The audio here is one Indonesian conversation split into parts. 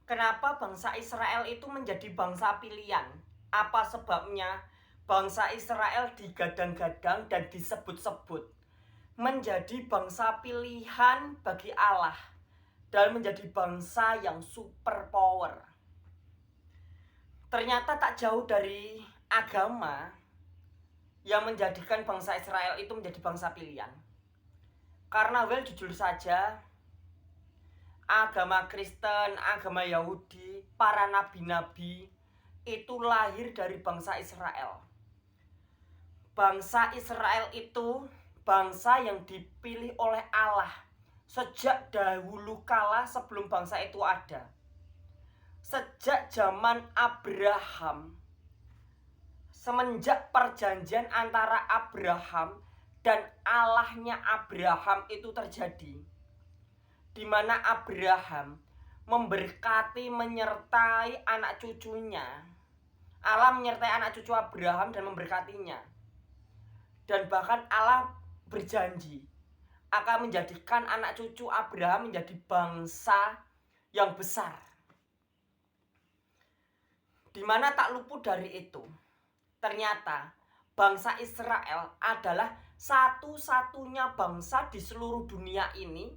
Kenapa bangsa Israel itu menjadi bangsa pilihan? Apa sebabnya bangsa Israel digadang-gadang dan disebut-sebut menjadi bangsa pilihan bagi Allah dan menjadi bangsa yang super power? Ternyata tak jauh dari agama yang menjadikan bangsa Israel itu menjadi bangsa pilihan. Karena jujur saja, agama Kristen, agama Yahudi, para nabi-nabi itu lahir dari bangsa Israel. Bangsa Israel itu bangsa yang dipilih oleh Allah sejak dahulu kala sebelum bangsa itu ada. Sejak zaman Abraham, semenjak perjanjian antara Abraham dan Allahnya Abraham itu terjadi, di mana Abraham memberkati, menyertai anak cucunya. Allah menyertai anak cucu Abraham dan memberkatinya. Dan bahkan Allah berjanji akan menjadikan anak cucu Abraham menjadi bangsa yang besar. Di mana tak luput dari itu, ternyata bangsa Israel adalah satu-satunya bangsa di seluruh dunia ini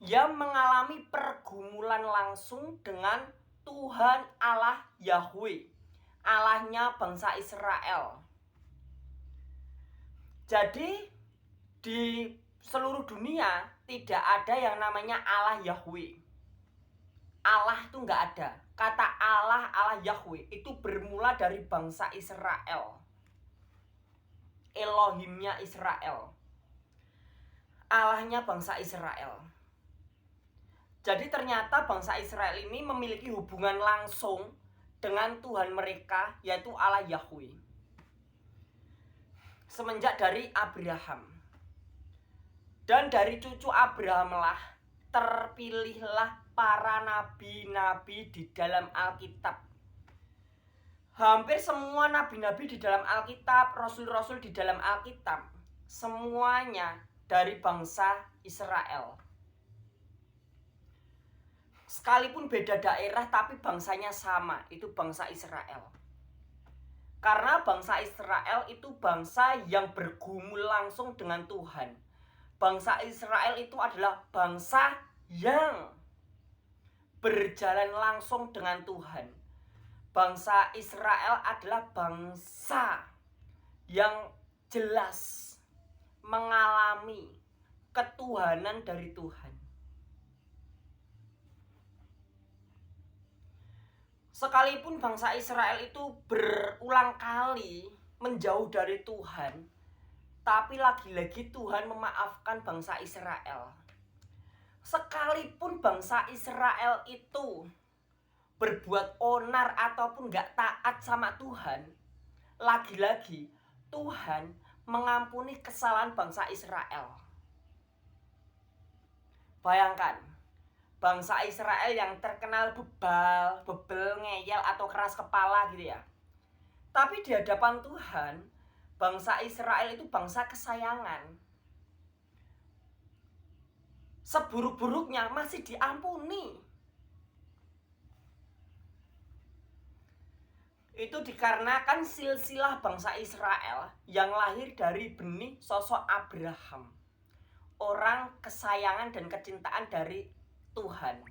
yang mengalami pergumulan langsung dengan Tuhan Allah Yahweh, Allahnya bangsa Israel. Jadi di seluruh dunia tidak ada yang namanya Allah Yahweh. Allah itu nggak ada. Kata Allah, Allah Yahweh itu bermula dari bangsa Israel, Elohimnya Israel, Allahnya bangsa Israel. Jadi ternyata bangsa Israel ini memiliki hubungan langsung dengan Tuhan mereka, yaitu Allah Yahweh. Semenjak dari Abraham. Dan dari cucu Abraham lah terpilihlah para nabi-nabi di dalam Alkitab. Hampir semua nabi-nabi di dalam Alkitab, rasul-rasul di dalam Alkitab, semuanya dari bangsa Israel. Sekalipun beda daerah tapi bangsanya sama, itu bangsa Israel. Karena bangsa Israel itu bangsa yang bergumul langsung dengan Tuhan. Bangsa Israel itu adalah bangsa yang berjalan langsung dengan Tuhan. Bangsa Israel adalah bangsa yang jelas mengalami ketuhanan dari Tuhan. Sekalipun bangsa Israel itu berulang kali menjauh dari Tuhan, tapi lagi-lagi Tuhan memaafkan bangsa Israel. Sekalipun bangsa Israel itu berbuat onar ataupun gak taat sama Tuhan, lagi-lagi Tuhan mengampuni kesalahan bangsa Israel. Bayangkan, bangsa Israel yang terkenal bebel, ngeyel atau keras kepala gitu ya. Tapi di hadapan Tuhan, bangsa Israel itu bangsa kesayangan. Seburuk-buruknya masih diampuni. Itu dikarenakan silsilah bangsa Israel yang lahir dari benih sosok Abraham, orang kesayangan dan kecintaan dari Tuhan,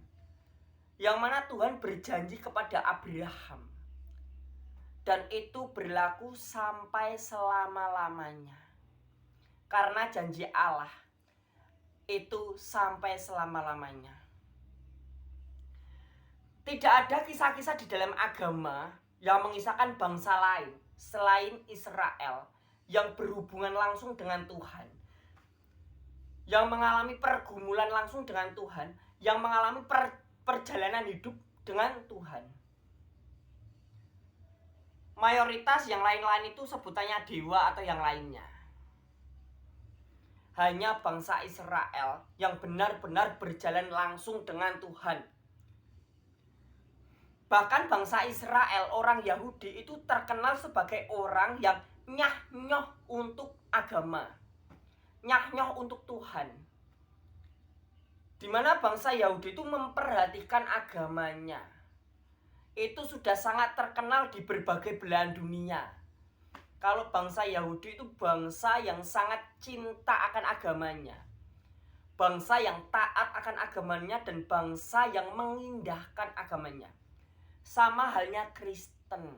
yang mana Tuhan berjanji kepada Abraham, dan itu berlaku sampai selama-lamanya. Karena janji Allah itu sampai selama-lamanya. Tidak ada kisah-kisah di dalam agama yang mengisahkan bangsa lain selain Israel yang berhubungan langsung dengan Tuhan, yang mengalami pergumulan langsung dengan Tuhan, yang mengalami perjalanan hidup dengan Tuhan. Mayoritas yang lain-lain itu sebutannya dewa atau yang lainnya. Hanya bangsa Israel yang benar-benar berjalan langsung dengan Tuhan. Bahkan bangsa Israel, orang Yahudi itu terkenal sebagai orang yang nyah-nyoh untuk agama, nyah-nyoh untuk Tuhan. di mana bangsa Yahudi itu memperhatikan agamanya. Itu sudah sangat terkenal di berbagai belahan dunia. Kalau bangsa Yahudi itu bangsa yang sangat cinta akan agamanya, bangsa yang taat akan agamanya, dan bangsa yang mengindahkan agamanya. Sama halnya Kristen.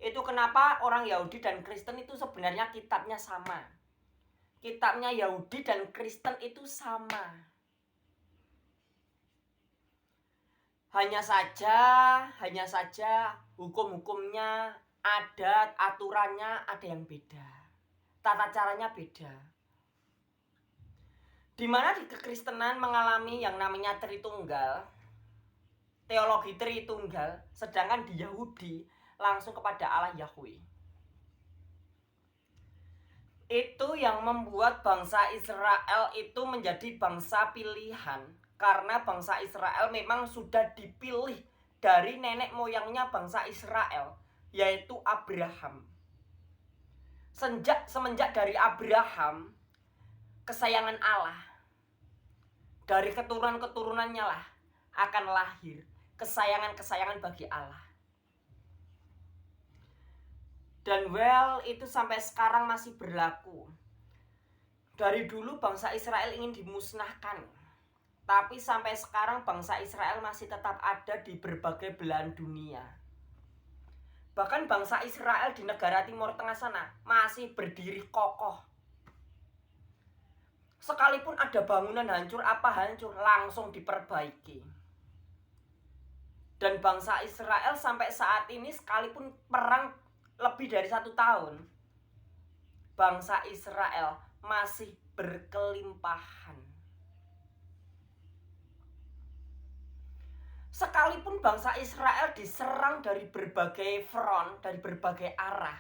Itu kenapa orang Yahudi dan Kristen itu sebenarnya kitabnya sama. Kitabnya Yahudi dan Kristen itu sama. Hanya saja hukum-hukumnya, adat, aturannya ada yang beda. Tata caranya beda. Di mana di kekristenan mengalami yang namanya Tritunggal, teologi Tritunggal, sedangkan di Yahudi langsung kepada Allah Yahweh. Itu yang membuat bangsa Israel itu menjadi bangsa pilihan, karena bangsa Israel memang sudah dipilih dari nenek moyangnya bangsa Israel, yaitu Abraham. Semenjak dari Abraham, kesayangan Allah, dari keturunan-keturunannya lah akan lahir kesayangan-kesayangan bagi Allah. Dan itu sampai sekarang masih berlaku. Dari dulu bangsa Israel ingin dimusnahkan, tapi sampai sekarang bangsa Israel masih tetap ada di berbagai belahan dunia. Bahkan bangsa Israel di negara Timur Tengah sana masih berdiri kokoh. Sekalipun ada bangunan hancur, langsung diperbaiki. Dan bangsa Israel sampai saat ini, sekalipun perang lebih dari 1 tahun, bangsa Israel masih berkelimpahan. Sekalipun bangsa Israel diserang dari berbagai front, dari berbagai arah,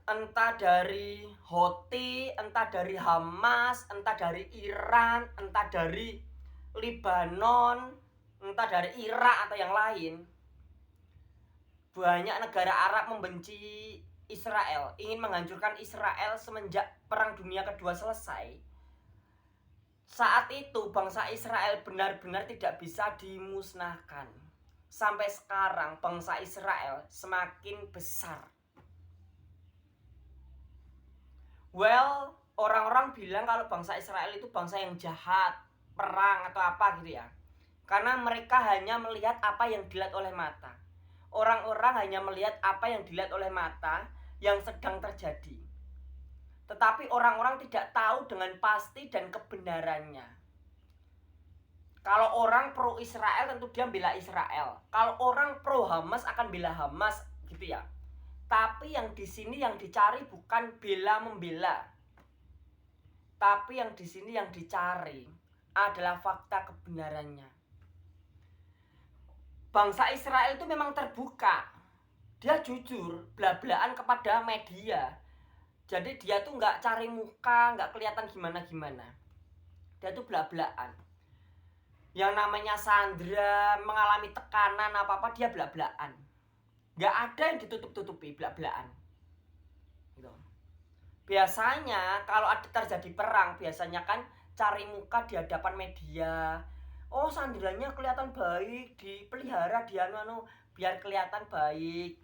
entah dari Houthi, entah dari Hamas, entah dari Iran, entah dari Lebanon, entah dari Irak atau yang lain. Banyak negara Arab membenci Israel, ingin menghancurkan Israel semenjak Perang Dunia Kedua selesai. Saat itu bangsa Israel benar-benar tidak bisa dimusnahkan. Sampai sekarang bangsa Israel semakin besar. Orang-orang bilang kalau bangsa Israel itu bangsa yang jahat, perang atau apa gitu ya. Karena mereka hanya melihat apa yang dilihat oleh mata. Orang-orang hanya melihat apa yang dilihat oleh mata yang sedang terjadi. Tetapi orang-orang tidak tahu dengan pasti dan kebenarannya. Kalau orang pro Israel tentu dia bela Israel. Kalau orang pro Hamas akan bela Hamas gitu ya. Tapi yang di sini yang dicari bukan bela membela. Tapi yang di sini yang dicari adalah fakta kebenarannya. Bangsa Israel itu memang terbuka. Dia jujur, belak-belakan kepada media. Jadi dia tuh nggak cari muka, nggak kelihatan gimana-gimana. Dia tuh belak-belakan. Yang namanya Sandra mengalami tekanan apa-apa, dia belak-belakan. Nggak ada yang ditutup-tutupi, belak-belakan. Gitu. Biasanya kalau ada terjadi perang, biasanya kan cari muka di hadapan media. Oh, Sandranya kelihatan baik, dipelihara dia biar kelihatan baik.